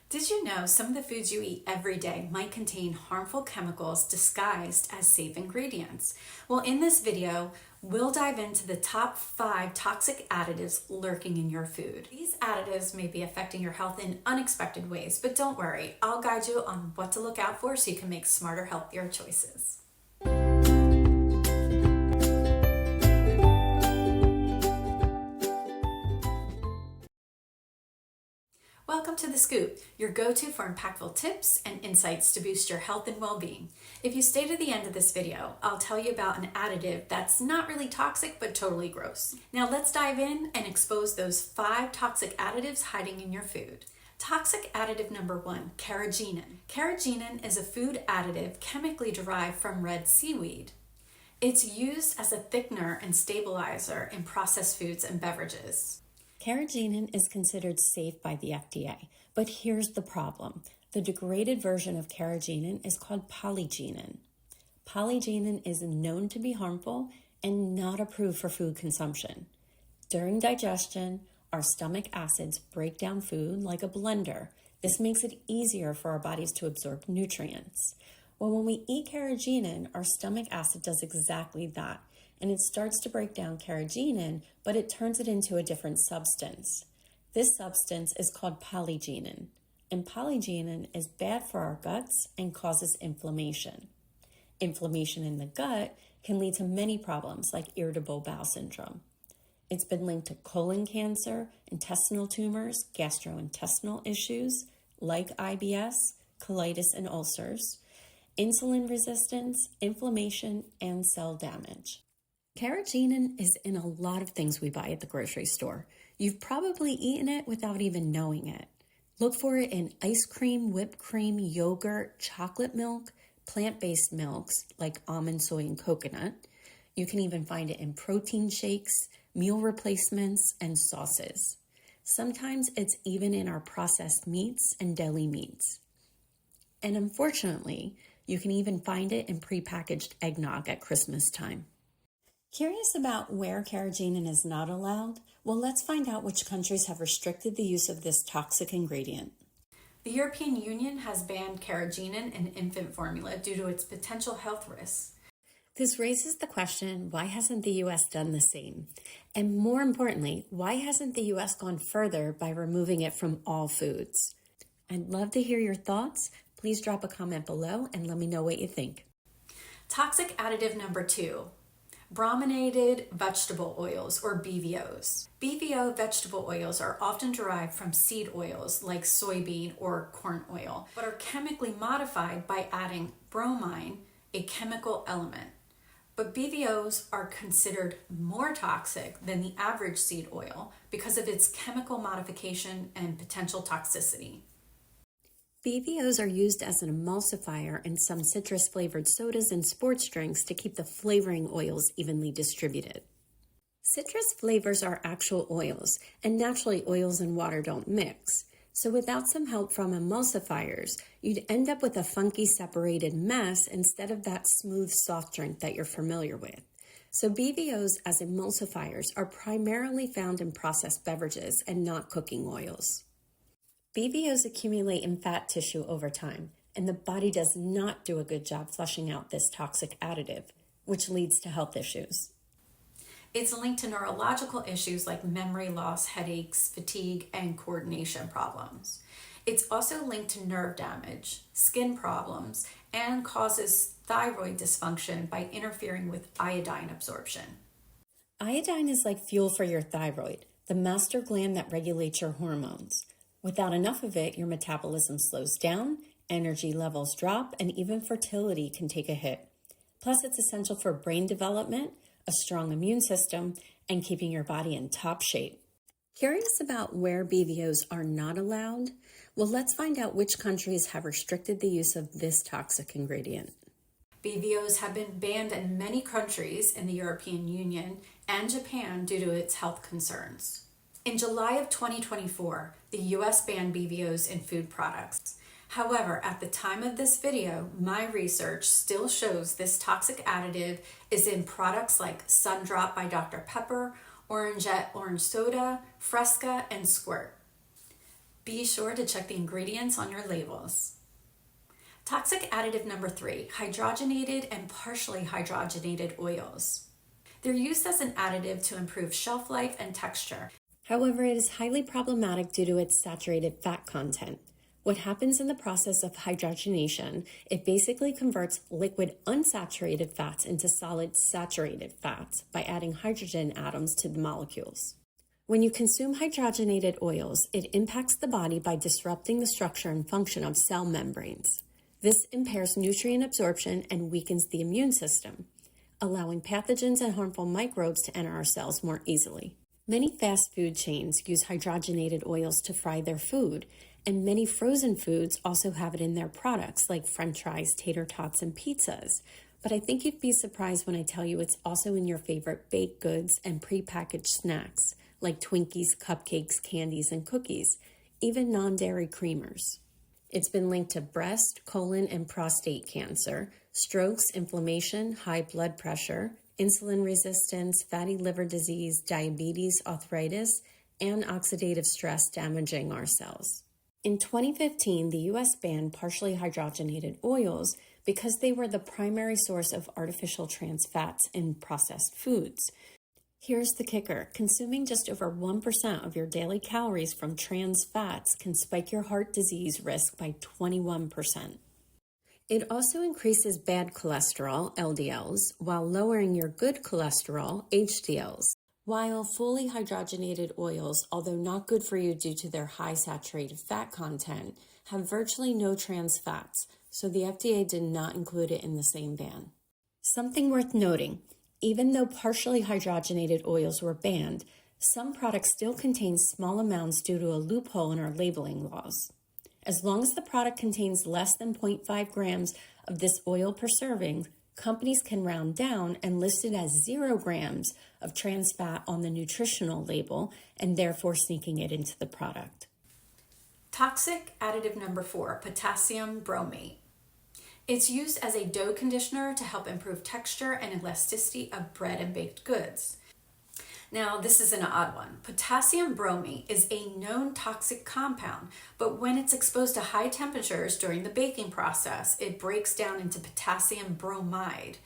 Did you know some of the foods you eat every day might contain harmful chemicals disguised as safe ingredients? Well, in this video, we'll dive into the top 5 toxic additives lurking in your food. These additives may be affecting your health in unexpected ways, but don't worry, I'll guide you on what to look out for so you can make smarter, healthier choices. Welcome to The Scoop, your go-to for impactful tips and insights to boost your health and well-being. If you stay to the end of this video, I'll tell you about an additive that's not really toxic, but totally gross. Now let's dive in and expose those 5 toxic additives hiding in your food. Toxic additive number 1, Carrageenan. Carrageenan is a food additive chemically derived from red seaweed. It's used as a thickener and stabilizer in processed foods and beverages. Carrageenan is considered safe by the FDA, but here's the problem. The degraded version of carrageenan is called polygenan. Polygenan is known to be harmful and not approved for food consumption. During digestion, our stomach acids break down food like a blender. This makes it easier for our bodies to absorb nutrients. Well, when we eat carrageenan, our stomach acid does exactly that. And it starts to break down carrageenan, but it turns it into a different substance. This substance is called polygenan, and polygenan is bad for our guts and causes inflammation. Inflammation in the gut can lead to many problems like irritable bowel syndrome. It's been linked to colon cancer, intestinal tumors, gastrointestinal issues like IBS, colitis and ulcers, insulin resistance, inflammation, and cell damage. Carrageenan is in a lot of things we buy at the grocery store. You've probably eaten it without even knowing it. Look for it in ice cream, whipped cream, yogurt, chocolate milk, plant-based milks like almond, soy, and coconut. You can even find it in protein shakes, meal replacements, and sauces. Sometimes it's even in our processed meats and deli meats. And unfortunately, you can even find it in prepackaged eggnog at Christmas time. Curious about where carrageenan is not allowed? Well, let's find out which countries have restricted the use of this toxic ingredient. The European Union has banned carrageenan in infant formula due to its potential health risks. This raises the question, why hasn't the US done the same? And more importantly, why hasn't the US gone further by removing it from all foods? I'd love to hear your thoughts. Please drop a comment below and let me know what you think. Toxic additive number 2, brominated vegetable oils, or BVOs. BVO vegetable oils are often derived from seed oils like soybean or corn oil, but are chemically modified by adding bromine, a chemical element. But BVOs are considered more toxic than the average seed oil because of its chemical modification and potential toxicity. BVOs are used as an emulsifier in some citrus-flavored sodas and sports drinks to keep the flavoring oils evenly distributed. Citrus flavors are actual oils, and naturally oils and water don't mix. So without some help from emulsifiers, you'd end up with a funky separated mess instead of that smooth soft drink that you're familiar with. So BVOs as emulsifiers are primarily found in processed beverages and not cooking oils. BVOs accumulate in fat tissue over time, and the body does not do a good job flushing out this toxic additive, which leads to health issues. It's linked to neurological issues like memory loss, headaches, fatigue, and coordination problems. It's also linked to nerve damage, skin problems, and causes thyroid dysfunction by interfering with iodine absorption. Iodine is like fuel for your thyroid, the master gland that regulates your hormones. Without enough of it, your metabolism slows down, energy levels drop, and even fertility can take a hit. Plus, it's essential for brain development, a strong immune system, and keeping your body in top shape. Curious about where BVOs are not allowed? Well, let's find out which countries have restricted the use of this toxic ingredient. BVOs have been banned in many countries in the European Union and Japan due to its health concerns. In July of 2024, the US banned BVOs in food products. However, at the time of this video, my research still shows this toxic additive is in products like Sundrop by Dr. Pepper, Orangette orange soda, Fresca, and Squirt. Be sure to check the ingredients on your labels. Toxic additive number 3, hydrogenated and partially hydrogenated oils. They're used as an additive to improve shelf life and texture. However, it is highly problematic due to its saturated fat content. What happens in the process of hydrogenation, it basically converts liquid unsaturated fats into solid saturated fats by adding hydrogen atoms to the molecules. When you consume hydrogenated oils, it impacts the body by disrupting the structure and function of cell membranes. This impairs nutrient absorption and weakens the immune system, allowing pathogens and harmful microbes to enter our cells more easily. Many fast food chains use hydrogenated oils to fry their food, and many frozen foods also have it in their products, like French fries, tater tots, and pizzas. But I think you'd be surprised when I tell you it's also in your favorite baked goods and prepackaged snacks, like Twinkies, cupcakes, candies, and cookies, even non-dairy creamers. It's been linked to breast, colon, and prostate cancer, strokes, inflammation, high blood pressure, insulin resistance, fatty liver disease, diabetes, arthritis, and oxidative stress damaging our cells. In 2015, the U.S. banned partially hydrogenated oils because they were the primary source of artificial trans fats in processed foods. Here's the kicker. Consuming just over 1% of your daily calories from trans fats can spike your heart disease risk by 21%. It also increases bad cholesterol, LDLs, while lowering your good cholesterol, HDLs. While fully hydrogenated oils, although not good for you due to their high saturated fat content, have virtually no trans fats, so the FDA did not include it in the same ban. Something worth noting, even though partially hydrogenated oils were banned, some products still contain small amounts due to a loophole in our labeling laws. As long as the product contains less than 0.5 grams of this oil per serving, companies can round down and list it as 0 grams of trans fat on the nutritional label and therefore sneaking it into the product. Toxic additive number 4, potassium bromate. It's used as a dough conditioner to help improve texture and elasticity of bread and baked goods. Now, this is an odd one. Potassium bromate is a known toxic compound, but when it's exposed to high temperatures during the baking process, it breaks down into potassium bromide,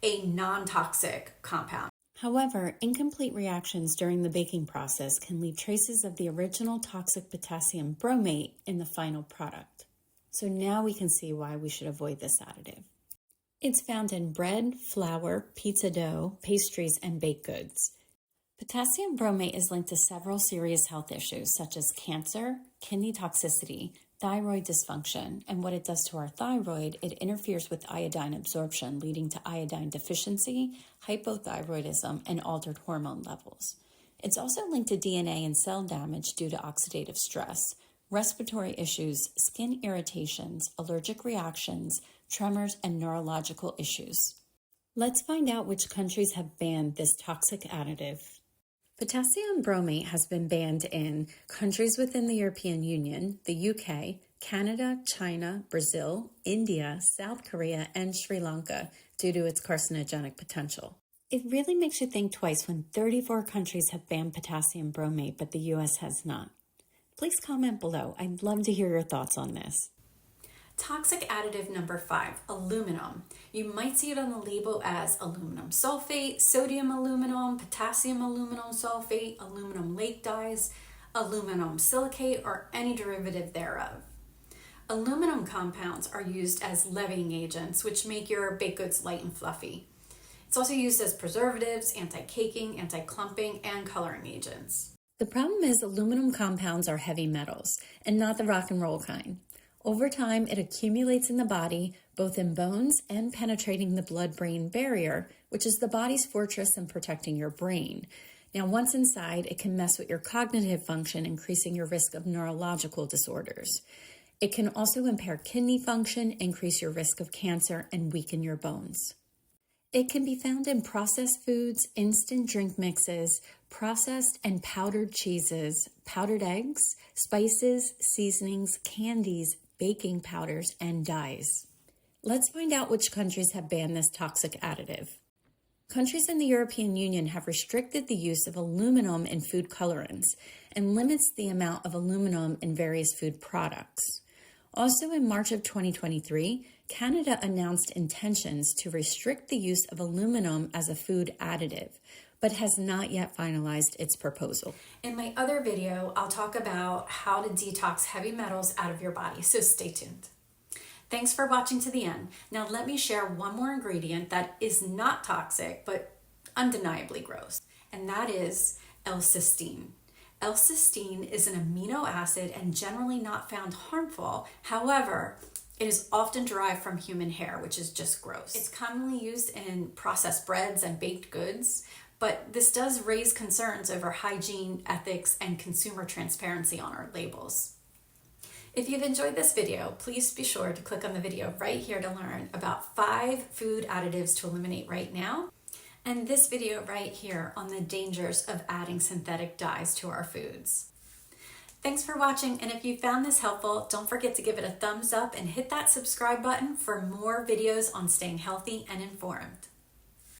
a non-toxic compound. However, incomplete reactions during the baking process can leave traces of the original toxic potassium bromate in the final product. So now we can see why we should avoid this additive. It's found in bread, flour, pizza dough, pastries, and baked goods. Potassium bromate is linked to several serious health issues such as cancer, kidney toxicity, thyroid dysfunction, and what it does to our thyroid, it interferes with iodine absorption, leading to iodine deficiency, hypothyroidism, and altered hormone levels. It's also linked to DNA and cell damage due to oxidative stress, respiratory issues, skin irritations, allergic reactions, tremors, and neurological issues. Let's find out which countries have banned this toxic additive. Potassium bromate has been banned in countries within the European Union, the UK, Canada, China, Brazil, India, South Korea, and Sri Lanka due to its carcinogenic potential. It really makes you think twice when 34 countries have banned potassium bromate, but the US has not. Please comment below. I'd love to hear your thoughts on this. Toxic additive number 5, aluminum. You might see it on the label as aluminum sulfate, sodium aluminum, potassium aluminum sulfate, aluminum lake dyes, aluminum silicate, or any derivative thereof. Aluminum compounds are used as leavening agents, which make your baked goods light and fluffy. It's also used as preservatives, anti-caking, anti-clumping, and coloring agents. The problem is aluminum compounds are heavy metals, and not the rock and roll kind. Over time, it accumulates in the body, both in bones and penetrating the blood-brain barrier, which is the body's fortress in protecting your brain. Now, once inside, it can mess with your cognitive function, increasing your risk of neurological disorders. It can also impair kidney function, increase your risk of cancer, and weaken your bones. It can be found in processed foods, instant drink mixes, processed and powdered cheeses, powdered eggs, spices, seasonings, candies, baking powders, and dyes. Let's find out which countries have banned this toxic additive. Countries in the European Union have restricted the use of aluminum in food colorants and limits the amount of aluminum in various food products. Also in March of 2023, Canada announced intentions to restrict the use of aluminum as a food additive, but has not yet finalized its proposal. In my other video, I'll talk about how to detox heavy metals out of your body, so stay tuned. Thanks for watching to the end. Now let me share one more ingredient that is not toxic, but undeniably gross, and that is L-Cysteine. L-Cysteine is an amino acid and generally not found harmful. However, it is often derived from human hair, which is just gross. It's commonly used in processed breads and baked goods, but this does raise concerns over hygiene, ethics, and consumer transparency on our labels. If you've enjoyed this video, please be sure to click on the video right here to learn about 5 food additives to eliminate right now, and this video right here on the dangers of adding synthetic dyes to our foods. Thanks for watching, and if you found this helpful, don't forget to give it a thumbs up and hit that subscribe button for more videos on staying healthy and informed.